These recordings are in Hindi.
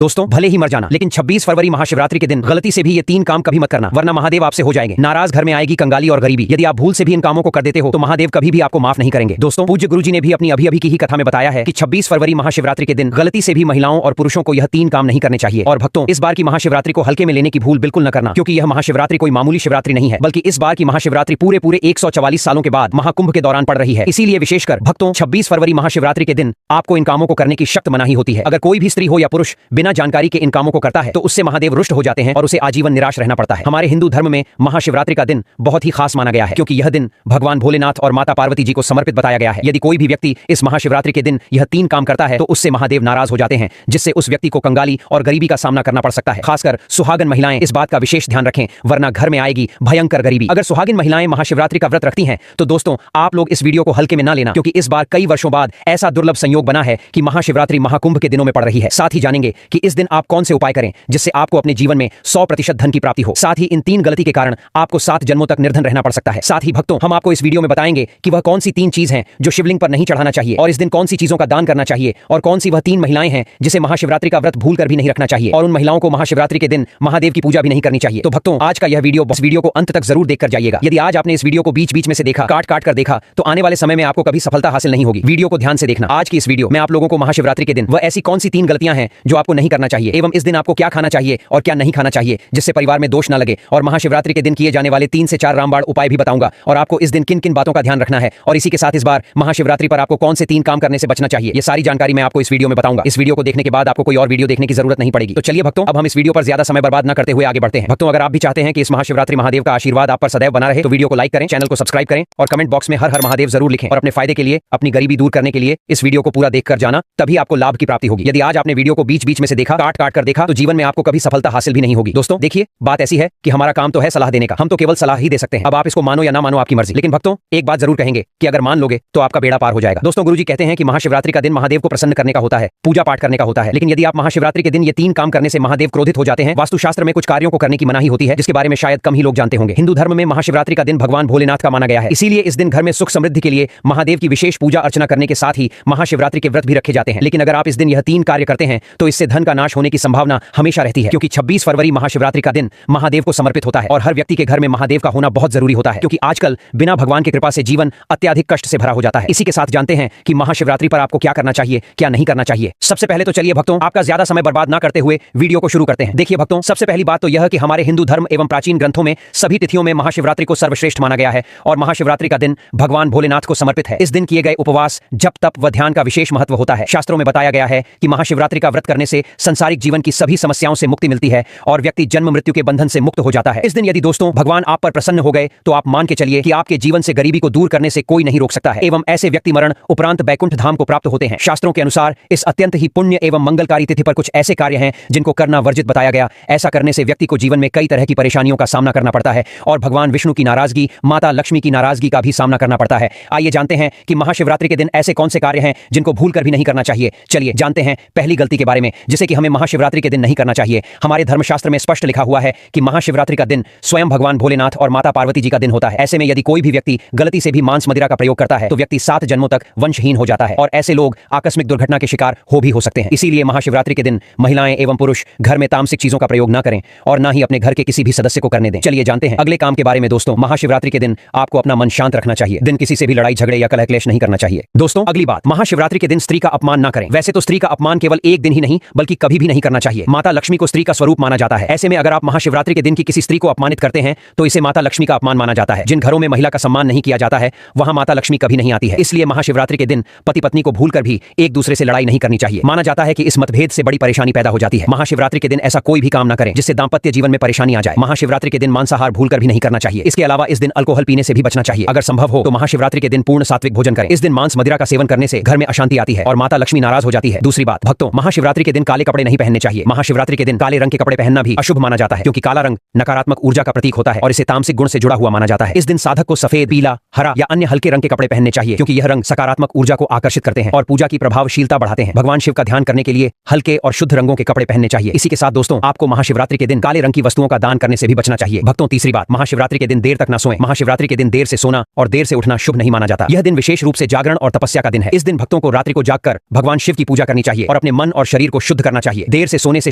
दोस्तों भले ही मर जाना, लेकिन 26 फरवरी महाशिवरात्रि के दिन गलती से भी ये 3 काम कभी मत करना, वरना महादेव आपसे हो जाएंगे नाराज। घर में आएगी कंगाली और गरीबी। यदि आप भूल से भी इन कामों को कर देते हो तो महादेव कभी भी आपको माफ नहीं करेंगे। दोस्तों पूज्य गुरुजी ने भी अपनी अभी की ही कथा में बताया है कि 26 फरवरी महाशिवरात्रि के दिन गलती से भी महिलाओं और पुरुषों को यह 3 काम नहीं करने चाहिए। और भक्तों, इस बार की महाशिवरात्रि को हल्के में लेने की भूल बिल्कुल न करना, क्योंकि यह महाशिवरात्रि कोई मामूली शिवरात्रि नहीं है, बल्कि इस बार की महाशिवरात्रि पूरे 144 सालों के बाद महाकुंभ के दौरान पड़ रही है। इसीलिए विशेषकर भक्तों 26 फरवरी महाशिवरात्रि के दिन आपको इन कामों को करने की सख्त मनाही होती है। अगर कोई भी स्त्री हो या पुरुष बिना जानकारी के इन कामों को करता है तो उससे महादेव रुष्ट हो जाते हैं और उसे आजीवन निराश रहना पड़ता है। हमारे हिंदू धर्म में महाशिवरात्रि का दिन बहुत ही खास माना गया है, क्योंकि यह दिन भगवान भोलेनाथ और माता पार्वती जी को समर्पित बताया गया है। यदि कोई भी व्यक्ति इस महाशिवरात्रि के दिन यह 3 काम करता है तो उससे महादेव नाराज हो जाते हैं, जिससे उस व्यक्ति को कंगाली और गरीबी का सामना करना पड़ सकता है। खासकर सुहागन महिलाएं इस बात का विशेष ध्यान रखें, वरना घर में आएगी भयंकर गरीबी। अगर सुहागिन महिलाएं महाशिवरात्रि का व्रत रखती हैं तो दोस्तों आप लोग इस वीडियो को हल्के में ना लेना, क्योंकि इस बार कई वर्षों बाद ऐसा दुर्लभ संयोग बना है कि महाशिवरात्रि महाकुंभ के दिनों में पड़ रही है। साथ ही जानेंगे कि इस दिन आप कौन से उपाय करें जिससे आपको अपने जीवन में 100% धन की प्राप्ति हो। साथ ही इन 3 गलती के कारण आपको 7 जन्मों तक निर्धन रहना पड़ सकता है। साथ ही भक्तों, हम आपको इस वीडियो में बताएंगे कि वह कौन सी 3 चीज हैं जो शिवलिंग पर नहीं चढ़ाना चाहिए, और इस दिन कौन सी चीजों का दान करना चाहिए, और कौन सी वह 3 महिलाएं हैं जिसे महाशिवरात्रि का व्रत भूल कर भी नहीं रखना चाहिए, और उन महिलाओं को महाशिवरात्रि के दिन महादेव की पूजा भी नहीं करनी चाहिए। तो भक्तों, आज का यह वीडियो को अंत तक जरूर देखकर जाइएगा। यदि आज आपने इस वीडियो को बीच में से देखा, काट कर देखा, तो आने वाले समय में आपको कभी सफलता हासिल नहीं होगी। वीडियो को ध्यान से देखना। आज की इस वीडियो में आप लोगों को महाशिवरात्रि के दिन वह ऐसी कौन सी 3 गलतियां हैं जो आपको नहीं करना चाहिए, एवं इस दिन आपको क्या खाना चाहिए और क्या नहीं खाना चाहिए जिससे परिवार में दोष न लगे, और महाशिवरात्रि के दिन किए जाने वाले 3 से 4 रामबाण उपाय भी बताऊंगा, और आपको इस दिन किन किन बातों का ध्यान रखना है, और इसी के साथ इस बार महाशिवरात्रि पर आपको कौन से 3 काम करने से बचना चाहिए, ये सारी जानकारी मैं आपको इस वीडियो में बताऊंगा। इस वीडियो को देखने के बाद आपको कोई और वीडियो देखने की जरूरत नहीं पड़ेगी। तो चलिए भक्तों, अब हम इस वीडियो पर ज्यादा समय बर्बाद न करते हुए आगे बढ़ते हैं। भक्तों, अगर आप भी चाहते हैं कि इस महाशिवरात्रि महादेव का आशीर्वाद आप पर सदैव बना रहे तो वीडियो को लाइक करें, चैनल को सब्सक्राइब करें, और कमेंट बॉक्स में हर हर महादेव जरूर लिखें। और अपने फायदे के लिए, अपनी गरीबी दूर करने के लिए इस वीडियो को पूरा देखकर जाना, तभी आपको लाभ की प्राप्ति होगी। यदि आज आपने वीडियो को बीच में से देखा, काट कर देखा, तो जीवन में आपको कभी सफलता हासिल भी नहीं होगी। दोस्तों देखिए, बात ऐसी है कि हमारा काम तो है सलाह देने का, हम तो केवल सलाह ही दे सकते हैं। अब आप इसको मानो या ना मानो, आपकी मर्जी। लेकिन भक्तों, एक बात जरूर कहेंगे कि अगर मान लोगे तो आपका बेड़ा पार हो जाएगा। दोस्तों, गुरुजी कहते हैं कि महाशिवरात्रि का दिन महादेव को प्रसन्न करने का होता है, पूजा पाठ करने का होता है। लेकिन यदि आप महाशिवरात्रि के दिन ये 3 काम करने से महादेव क्रोधित हो जाते हैं, वास्तुशास्त्र में कुछ कार्यों को करने की मनाही होती है, जिसके बारे में शायद कम ही लोग जानते होंगे। हिंदू धर्म में महाशिवरात्रि का दिन भगवान भोलेनाथ का माना गया है, इसीलिए इस दिन घर में सुख समृद्धि के लिए महादेव की विशेष पूजा अर्चना करने के साथ ही महाशिवरात्रि के व्रत भी रखे जाते हैं। लेकिन अगर आप इस दिन यह 3 कार्य करते हैं तो इससे धन का नाश होने की संभावना हमेशा रहती है, क्योंकि 26 फरवरी महाशिवरात्रि का दिन महादेव को समर्पित होता है, और हर व्यक्ति के घर में महादेव का होना बहुत जरूरी होता है, क्योंकि आजकल बिना भगवान की कृपा से जीवन अत्यधिक कष्ट से भरा हो जाता है। इसी के साथ जानते हैं कि महाशिवरात्रि पर आपको क्या करना चाहिए, क्या नहीं करना चाहिए। सबसे पहले तो चलिए भक्तों, आपका ज्यादा समय बर्बाद ना करते हुए वीडियो को शुरू करते हैं। देखिए भक्तों, सबसे पहली बात तो यह कि हमारे हिंदू धर्म एवं प्राचीन ग्रंथों में सभी तिथियों में महाशिवरात्रि को सर्वश्रेष्ठ माना गया है, और महाशिवरात्रि का दिन भगवान भोलेनाथ को समर्पित है। इस दिन किए गए उपवास, जप, तप व ध्यान का विशेष महत्व होता है। शास्त्रों में बताया गया है कि महाशिवरात्रि का व्रत करने से संसारिक जीवन की सभी समस्याओं से मुक्ति मिलती है और व्यक्ति जन्म मृत्यु के बंधन से मुक्त हो जाता है। इस दिन यदि दोस्तों भगवान आप पर प्रसन्न हो गए तो आप मान के चलिए कि आपके जीवन से गरीबी को दूर करने से कोई नहीं रोक सकता है, एवं ऐसे व्यक्ति मरण उपरांत बैकुंठ धाम को प्राप्त होते हैं। शास्त्रों के अनुसार इस अत्यंत ही पुण्य एवं मंगलकारी तिथि पर कुछ ऐसे कार्य हैं जिनको करना वर्जित बताया गया। ऐसा करने से व्यक्ति को जीवन में कई तरह की परेशानियों का सामना करना पड़ता है, और भगवान विष्णु की नाराजगी, माता लक्ष्मी की नाराजगी का भी सामना करना पड़ता है। आइए जानते हैं कि महाशिवरात्रि के दिन ऐसे कौन से कार्य हैं जिनको भूल कर भी नहीं करना चाहिए। चलिए जानते हैं पहली गलती के बारे में, जिसे कि हमें महाशिवरात्रि के दिन नहीं करना चाहिए। हमारे धर्मशास्त्र में स्पष्ट लिखा हुआ है कि महाशिवरात्रि का दिन स्वयं भगवान भोलेनाथ और माता पार्वती जी का दिन होता है। ऐसे में यदि कोई भी व्यक्ति गलती से भी मांस मदिरा का प्रयोग करता है तो व्यक्ति 7 जन्मों तक वंशहीन हो जाता है, और ऐसे लोग आकस्मिक दुर्घटना के शिकार भी हो सकते हैं। इसीलिए महाशिवरात्रि के दिन महिलाएं एवं पुरुष घर में तामसिक चीजों का प्रयोग न करें, और न ही अपने घर के किसी भी सदस्य को करने दें। चलिए जानते हैं अगले काम के बारे में। दोस्तों, महाशिवरात्रि के दिन आपको अपना मन शांत रखना चाहिए। दिन किसी से भी लड़ाई झगड़े या कलह क्लेश नहीं करना चाहिए। दोस्तों अगली बात, महाशिवरात्रि के दिन स्त्री का अपमान न करें। वैसे तो स्त्री का अपमान केवल एक दिन ही नहीं बल्कि कभी भी नहीं करना चाहिए। माता लक्ष्मी को स्त्री का स्वरूप माना जाता है। ऐसे में अगर आप महाशिवरात्रि के दिन की किसी स्त्री को अपमानित करते हैं तो इसे माता लक्ष्मी का अपमान माना जाता है। जिन घरों में महिला का सम्मान नहीं किया जाता है वहां माता लक्ष्मी कभी नहीं आती है। इसलिए महाशिवरात्रि के दिन पति पत्नी को भूलकर भी एक दूसरे से लड़ाई नहीं करनी चाहिए। माना जाता है कि इस मतभेद से बड़ी परेशानी पैदा हो जाती है। महाशिवरात्रि के दिन ऐसा कोई भी काम न करें जिससे दाम्पत्य जीवन में परेशानी आ जाए। महाशिवरात्रि के दिन मांसाहार भूलकर भी नहीं करना चाहिए। इसके अलावा इस दिन अल्कोहल पीने से भी बचना चाहिए। अगर संभव हो तो महाशिवरात्रि के दिन पूर्ण सात्विक भोजन करें। इस दिन मांस मदिरा का सेवन करने से घर में अशांति आती है और माता लक्ष्मी नाराज हो जाती है। दूसरी बात भक्तों, महाशिवरात्रि के दिन काले कपड़े नहीं पहनने चाहिए। महाशिवरात्रि के दिन काले रंग के कपड़े पहनना भी अशुभ माना जाता है, क्योंकि काला रंग नकारात्मक ऊर्जा का प्रतीक होता है और इसे तामसिक गुण से जुड़ा हुआ माना जाता है। इस दिन साधक को सफेद, पीला, हरा या अन्य हल्के रंग के कपड़े पहनने चाहिए, क्योंकि यह रंग सकारात्मक ऊर्जा को आकर्षित करते हैं और पूजा की प्रभावशीलता बढ़ाते हैं। भगवान शिव का ध्यान करने के लिए हल्के और शुद्ध रंगों के कपड़े पहनने चाहिए। इसी के साथ दोस्तों, आपको महाशिवरात्रि के दिन काले रंग की वस्तुओं का दान करने से भी बचना चाहिए। भक्तों तीसरी बात, महाशिवरात्रि के दिन देर तक न सोएं। महाशिवरात्रि के दिन देर से सोना और देर से उठना शुभ नहीं माना जाता। यह दिन विशेष रूप से जागरण और तपस्या का दिन है। इस दिन भक्तों को रात्रि को जागकर भगवान शिव की पूजा करनी चाहिए और अपने मन और शरीर को शुद्ध करना करना चाहिए। देर से सोने से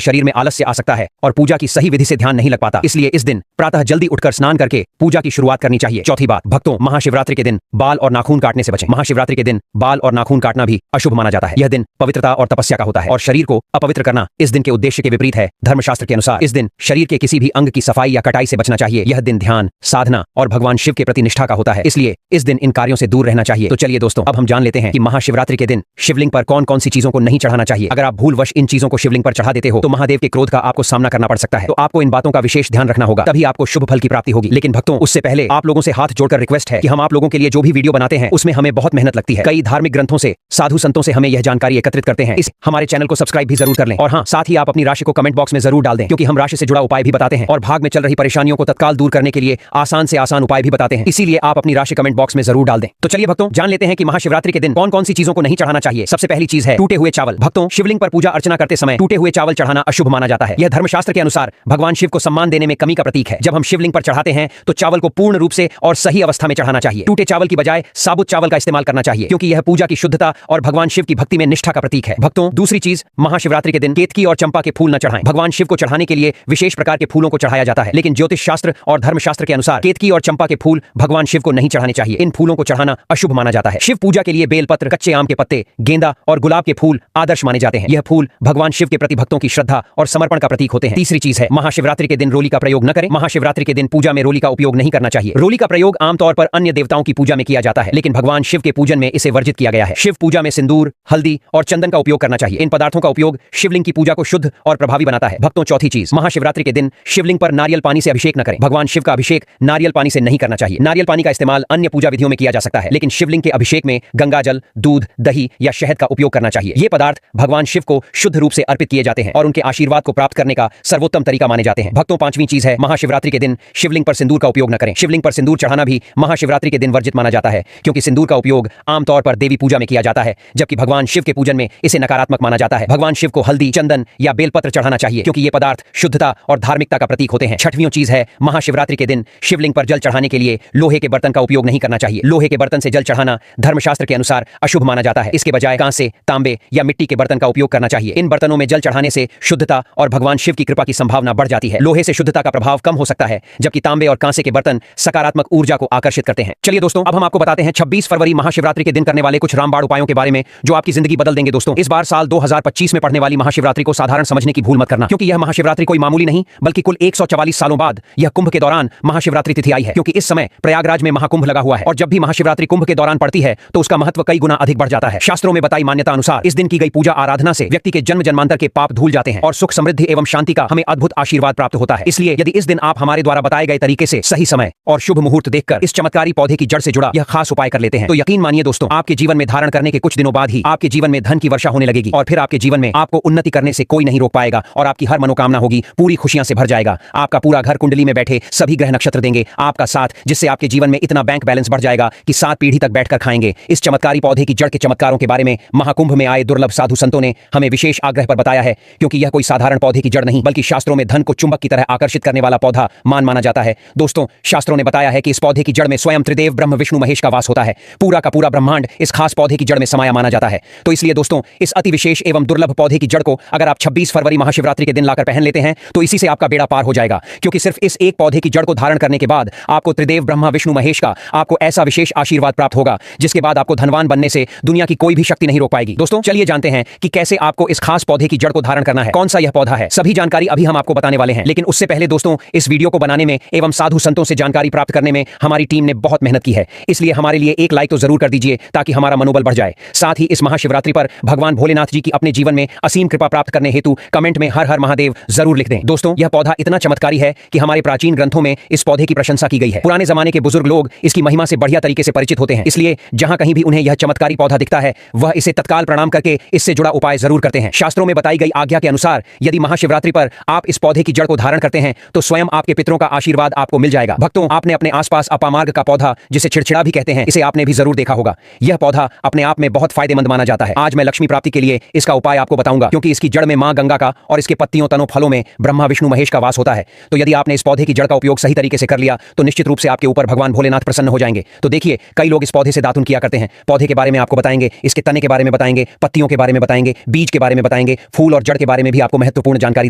शरीर में आलस्य आ सकता है और पूजा की सही विधि से ध्यान नहीं लग पाता, इसलिए इस दिन प्रातः जल्दी उठकर स्नान करके पूजा की शुरुआत करनी चाहिए। चौथी बात, भक्तों, महाशिवरात्रि के दिन बाल और नाखून काटने से बचें। महाशिवरात्रि के दिन बाल और नाखून काटना भी अशुभ माना जाता है। यह दिन पवित्रता और तपस्या का होता है और शरीर को अपवित्र करना इस दिन के उद्देश्य के विपरीत है। धर्मशास्त्र के अनुसार इस दिन शरीर के किसी भी अंग की सफाई या कटाई से बचना चाहिए। यह दिन ध्यान, साधना और भगवान शिव के प्रति निष्ठा का होता है, इसलिए इस दिन इन कार्यों से दूर रहना चाहिए। तो चलिए दोस्तों, अब हम जान लेते हैं कि महाशिवरात्रि के दिन शिवलिंग पर कौन कौन सी चीजों को नहीं चढ़ाना चाहिए। अगर आप भूलवश इन चीजों को शिवलिंग पर चढ़ा देते हो तो महादेव के क्रोध का आपको सामना करना पड़ सकता है। तो आपको इन बातों का विशेष ध्यान रखना होगा, तभी आपको शुभ फल की प्राप्ति होगी। लेकिन भक्तों, उससे पहले आप लोगों से हाथ जोड़कर रिक्वेस्ट है कि हम आप लोगों के लिए जो भी वीडियो बनाते हैं उसमें हमें बहुत मेहनत लगती है। कई धार्मिक ग्रंथों से, साधु संतों से हमें यह जानकारी एकत्रित करते हैं। इस हमारे चैनल को सब्सक्राइब भी जरूर कर लें और हाँ, साथ ही आप अपनी राशि को कमेंट बॉक्स में जरूर डाल दें, क्योंकि हम राशि से जुड़ा उपाय भी बताते हैं और भाग में चल रही परेशानियों को तत्काल दूर करने के लिए आसान से आसान उपाय भी बताते हैं, इसीलिए आप अपनी राशि कमेंट बॉक्स में जरूर डाल दें। तो चलिए भक्तों, जान लेते हैं कि महाशिवरात्रि के दिन कौन कौन सी चीजों को नहीं चढ़ाना चाहिए। सबसे पहली चीज है टूटे हुए चावल। भक्तों, शिवलिंग पर पूजा अर्चना करते समय टूटे हुए चावल चढ़ाना अशुभ माना जाता है। यह धर्मशास्त्र के अनुसार भगवान शिव को सम्मान देने में कमी का प्रतीक है। जब हम शिवलिंग पर चढ़ाते हैं तो चावल को पूर्ण रूप से और सही अवस्था में चढ़ाना चाहिए। टूटे चावल की बजाय साबुत चावल का इस्तेमाल करना चाहिए, क्योंकि यह पूजा की शुद्धता और भगवान शिव की भक्ति में निष्ठा का प्रतीक है। भक्तों, दूसरी चीज, महाशिवरात्रि के दिन केतकी और चंपा के फूल न चढ़ाएं। भगवान शिव को चढ़ाने के लिए विशेष प्रकार के फूलों को चढ़ाया जाता है, लेकिन ज्योतिष शास्त्र और धर्मशास्त्र के अनुसार केतकी और चंपा के फूल भगवान शिव को नहीं चढ़ाने चाहिए। इन फूलों को चढ़ाना अशुभ माना जाता है। शिव पूजा के लिए बेलपत्र, कच्चे आम के पत्ते, गेंदा और गुलाब के फूल आदर्श माने जाते हैं। यह फूल भगवान शिव के प्रति भक्तों की श्रद्धा और समर्पण का प्रतीक होते हैं। तीसरी चीज है, महाशिवरात्रि के दिन रोली का प्रयोग न करें। महाशिवरात्रि के दिन पूजा में रोली का उपयोग नहीं करना चाहिए। रोली का प्रयोग आमतौर पर अन्य देवताओं की पूजा में किया जाता है, लेकिन भगवान शिव के पूजन में इसे वर्जित किया गया है। शिव पूजा में सिंदूर, हल्दी और चंदन का उपयोग करना चाहिए। इन पदार्थों का उपयोग शिवलिंग की पूजा को शुद्ध और प्रभावी बनाता है। भक्तों, चौथी चीज, महाशिवरात्रि के दिन शिवलिंग पर नारियल पानी से अभिषेक न करें। भगवान शिव का अभिषेक नारियल पानी से नहीं करना चाहिए। नारियल पानी का इस्तेमाल अन्य पूजा विधियों में किया जा सकता है, लेकिन शिवलिंग के अभिषेक में गंगा जल, दूध, दही या शहद का उपयोग करना चाहिए। ये पदार्थ भगवान शिव को शुद्ध रूप से अर्पित किए जाते हैं और उनके आशीर्वाद को प्राप्त करने का सर्वोत्तम तरीका माने जाते हैं। भक्तों, पांचवी चीज है, महाशिवरात्रि के दिन शिवलिंग पर सिंदूर का उपयोग न करें। शिवलिंग पर सिंदूर चढ़ाना भी महाशिवरात्रि के दिन वर्जित माना जाता है, क्योंकि सिंदूर का उपयोग आमतौर पर देवी पूजा में किया जाता है, जबकि भगवान शिव के पूजन में इसे नकारात्मक माना जाता है। भगवान शिव को हल्दी, चंदन या बेलपत्र चढ़ाना चाहिए, क्योंकि ये पदार्थ शुद्धता और धार्मिकता का प्रतीक होते हैं। छठवीं चीज है, महाशिवरात्रि के दिन शिवलिंग पर जल चढ़ाने के लिए लोहे के बर्तन का उपयोग नहीं करना चाहिए। लोहे के बर्तन से जल चढ़ाना धर्मशास्त्र के अनुसार अशुभ माना जाता है। इसके बजाय कांसे, तांबे या मिट्टी के बर्तन का उपयोग करना चाहिए। इन बर्तनों में जल चढ़ाने से शुद्धता और भगवान शिव की कृपा की संभावना बढ़ जाती है। लोहे से शुद्धता का प्रभाव कम हो सकता है, जबकि तांबे और कांसे के बर्तन सकारात्मक ऊर्जा को आकर्षित करते हैं। चलिए दोस्तों, अब हम आपको बताते हैं 26 फरवरी महाशिवरात्रि के दिन करने वाले कुछ रामबाण उपायों के बारे में, जो आपकी जिंदगी बदल देंगे। दोस्तों, इस बार साल 2025 में पड़ने वाली महाशिवरात्रि को साधारण समझने की भूल मत करना, क्योंकि यह महाशिवरात्रि कोई मामूली नहीं बल्कि कुल 144 सालों बाद यह कुंभ के दौरान महाशिवरात्रि तिथि आई है। क्योंकि इस समय प्रयागराज में महाकुंभ लगा हुआ है और जब भी महाशिवरात्रि कुंभ के दौरान पड़ती है तो उसका महत्व कई गुना अधिक बढ़ जाता है। शास्त्रों में बताई मान्यता अनुसार इस दिन की गई पूजा आराधना से व्यक्ति के जन्म जन्मांतर के पाप धूल जाते हैं और सुख, समृद्धि एवं शांति का हमें अद्भुत आशीर्वाद प्राप्त होता है। इसलिए यदि इस दिन आप हमारे द्वारा बताए गए तरीके से सही समय और शुभ मुहूर्त देखकर इस चमत्कारी पौधे की जड़ से जुड़ा यह खास उपाय कर लेते हैं, तो यकीन मानिए दोस्तों, आपके जीवन में धारण करने के कुछ दिनों बाद ही आपके जीवन में धन की वर्षा होने लगेगी और फिर आपके जीवन में आपको उन्नति करने से कोई नहीं रोक पाएगा और आपकी हर मनोकामना होगी पूरी खुशियां से भर जाएगा। आपका पूरा घर कुंडली में बैठे सभी ग्रह नक्षत्र देंगे आपका साथ, जिससे आपके जीवन में इतना बैंक बैलेंस बढ़ जाएगा कि 7 पीढ़ी तक बैठकर खाएंगे। इस चमत्कारी पौधे की जड़ के चमत्कारों के बारे में महाकुंभ में आए दुर्लभ साधु संतों ने हमें विशेष आग्रह पर बताया है, क्योंकि यह कोई साधारण पौधे की जड़ नहीं बल्कि शास्त्रों में धन को चुंबक की तरह आकर्षित करने वाला पौधा माना जाता है। दोस्तों, शास्त्रों ने बताया है कि इस पौधे की जड़ में स्वयं त्रिदेव ब्रह्म विष्णु महेश का वास होता है। पूरा का पूरा ब्रह्मांड इस खास पौधे की जड़ में समाया माना जाता है। तो इसलिए दोस्तों, इस अति विशेष एवं दुर्लभ पौधे की जड़ को अगर आप 26 फरवरी महाशिवरात्रि के दिन लाकर पहन लेते हैं तो इसी से आपका बेड़ा पार हो जाएगा, क्योंकि सिर्फ इस एक पौधे की जड़ को धारण करने के बाद आपको त्रिदेव ब्रह्मा विष्णु महेश का आपको ऐसा विशेष आशीर्वाद प्राप्त होगा जिसके बाद आपको धनवान बनने से दुनिया की कोई भी शक्ति नहीं रोक पाएगी। दोस्तों, चलिए जानते हैं कि कैसे आपको इस खास पौधे की जड़ को धारण करना है, कौन सा यह पौधा है। सभी जानकारी अभी हम आपको बताने वाले हैं, लेकिन उससे पहले दोस्तों, इस वीडियो को बनाने में एवं साधु संतों से जानकारी प्राप्त करने में हमारी टीम ने बहुत मेहनत की है, इसलिए हमारे लिए एक लाइक तो जरूर कर दीजिए ताकि हमारा मनोबल बढ़ जाए। साथ ही इस महाशिवरात्रि पर भगवान भोलेनाथ जी की अपने जीवन में असीम कृपा प्राप्त करने हेतु कमेंट में हर हर महादेव जरूर लिख दें। दोस्तों, यह पौधा इतना चमत्कारी है कि हमारे प्राचीन ग्रंथों में इस पौधे की प्रशंसा की गई है। पुराने जमाने के बुजुर्ग लोग इसकी महिमा से बढ़िया तरीके से परिचित होते हैं, इसलिए जहां कहीं भी उन्हें यह चमत्कारी पौधा दिखता है वह इसे तत्काल प्रणाम करके इससे जुड़ा उपाय जरूर करते हैं। शास्त्रों में बताई गई आज्ञा के अनुसार यदि महाशिवरात्रि पर आप इस पौधे की जड़ को धारण करते हैं तो स्वयं आपके पितरों का आशीर्वाद आपको मिल जाएगा। भक्तों, आपने अपने आसपास अपामार्ग का पौधा, जिसे चिड़चिड़ा भी कहते हैं, इसे आपने भी जरूर देखा होगा। यह पौधा अपने आप में बहुत फायदेमंद माना जाता है। आज मैं लक्ष्मी प्राप्ति के लिए इसका उपाय आपको बताऊंगा, क्योंकि इसकी जड़ में मां गंगा का और इसके पत्तियों, तनों, फलों में ब्रह्मा विष्णु महेश का वास होता है। तो यदि आपने इस पौधे की जड़ का उपयोग सही तरीके से कर लिया तो निश्चित रूप से आपके ऊपर भगवान भोलेनाथ प्रसन्न हो जाएंगे। तो देखिए, कई लोग इस पौधे से दातुन किया करते हैं। पौधे के बारे में आपको बताएंगे, इसके तने के बारे में बताएंगे, पत्तियों के बारे में बताएंगे, बीज के बारे में बताएंगे, बताएंगे, फूल और जड़ के बारे में भी आपको महत्वपूर्ण जानकारी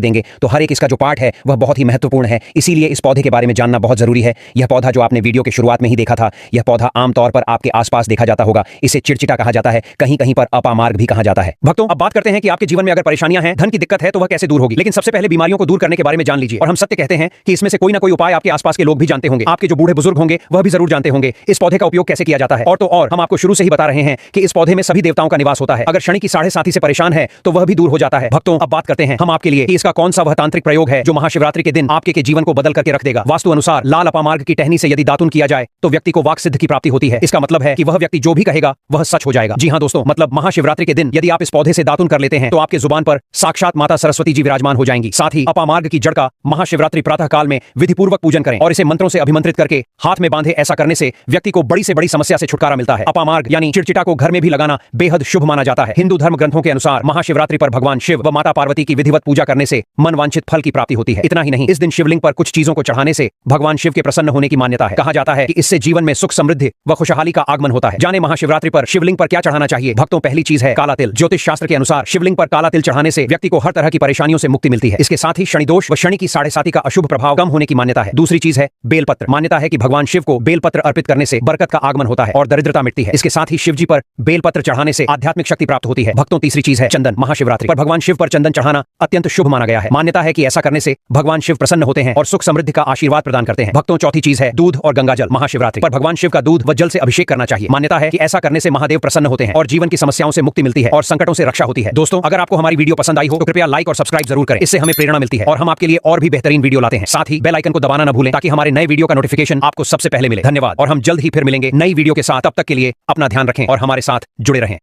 देंगे। तो हर एक इसका जो पार्ट है वह बहुत ही महत्वपूर्ण है, इसीलिए इस पौधे के बारे में जानना बहुत जरूरी है। यह पौधा जो आपने वीडियो के शुरुआत में ही देखा था, यह पौधा आमतौर पर आपके आसपास देखा जाता होगा। इसे चिड़चिटा कहा जाता है, कहीं कहीं पर अपामार्ग भी कहा जाता है। भक्तों, अब बात करते हैं कि आपके जीवन में अगर परेशानियां हैं, धन की दिक्कत है, तो वह कैसे दूर होगी। लेकिन सबसे पहले बीमारियों को दूर करने के बारे में जान लीजिए। और हम सत्य कहते हैं कि इसमें से कोई ना कोई उपाय आपके आसपास के लोग भी जानते होंगे, आपके जो बूढ़े बुजुर्ग होंगे वह भी जरूर जानते होंगे इस पौधे का उपयोग कैसे किया जाता है। और तो और हम आपको शुरू से ही बता रहे हैं कि इस पौधे में सभी देवताओं का निवास होता है। अगर शनि की 7.5 से परेशान है तो वह भी दूर हो जाता है। भक्तों, अब बात करते हैं हम आपके लिए कि इसका कौन सा वह तांत्रिक प्रयोग है जो महाशिवरात्रि के दिन आपके के जीवन को बदल करके रख देगा। वास्तु अनुसार लाल अपामार्ग की टहनी से यदि दातुन किया जाए तो व्यक्ति को वाक सिद्ध की प्राप्ति होती है। इसका मतलब है कि वह व्यक्ति जो भी कहेगा वह सच हो जाएगा। जी हां दोस्तों, मतलब महाशिवरात्रि के दिन यदि आप इस पौधे से दातुन कर लेते हैं तो आपके जुबान पर साक्षात माता सरस्वती जी विराजमान हो जाएंगी। साथ ही अपामार्ग की जड़ का महाशिवरात्रि प्रातः काल में विधिपूर्वक पूजन करें और इसे मंत्रों से अभिमंत्रित करके हाथ में बांधे। ऐसा करने से व्यक्ति को बड़ी से बड़ी समस्या से छुटकारा मिलता है। अपामार्ग यानी चिड़चिटा को घर में भी लगाना बेहद शुभ माना जाता है। हिंदू धर्म ग्रंथों के अनुसार महाशिवरात्रि पर भगवान शिव व माता पार्वती की विधिवत पूजा करने से मनवांछित फल की प्राप्ति होती है। इतना ही नहीं, इस दिन शिवलिंग पर कुछ चीजों को चढ़ाने से भगवान शिव के प्रसन्न होने की मान्यता है। कहा जाता है कि इससे जीवन में सुख समृद्धि व खुशहाली का आगमन होता है। जाने महाशिवरात्रि पर शिवलिंग पर क्या चढ़ाना चाहिए। भक्तों, पहली चीज है काला तिल। ज्योतिष शास्त्र के अनुसार शिवलिंग पर काला तिल चढ़ाने से व्यक्ति को हर तरह की परेशानियों से मुक्ति मिलती है। इसके साथ ही शनि दोष व शनि की 7.5 का अशुभ प्रभाव कम होने की मान्यता है। दूसरी चीज है बेलपत्र। मान्यता है कि भगवान शिव को बेलपत्र अर्पित करने से बरकत का आगमन होता है और दरिद्रता मिटती है। इसके साथ ही शिव जी पर बेलपत्र चढ़ाने से आध्यात्मिक शक्ति प्राप्त होती है। भक्तों, तीसरी चीज है चंदन। महाशिवरात्रि पर भगवान शिव पर चंदन चढ़ाना अत्यंत शुभ माना गया है। मान्यता है कि ऐसा करने से भगवान शिव प्रसन्न होते हैं और सुख समृद्धि का आशीर्वाद प्रदान करते हैं। भक्तों, चौथी चीज है दूध और गंगाजल। महाशिवरात्रि पर भगवान शिव का दूध व जल से अभिषेक करना चाहिए। मान्यता है कि ऐसा करने से महादेव प्रसन्न होते हैं और जीवन की समस्याओं से मुक्ति मिलती है और संकटों से रक्षा होती है। दोस्तों, अगर आपको हमारी वीडियो पसंद आई हो तो कृपया लाइक और सब्सक्राइब जरूर करें। इससे हमें प्रेरणा मिलती है और हम आपके लिए और भी बेहतरीन वीडियो लाते हैं। साथ ही बेल आइकन को दबाना न भूलें ताकि हमारे नए वीडियो का नोटिफिकेशन आपको सबसे पहले मिले। धन्यवाद और हम जल्द ही फिर मिलेंगे नई वीडियो के साथ। तब तक के लिए अपना ध्यान रखें और हमारे साथ जुड़े रहें।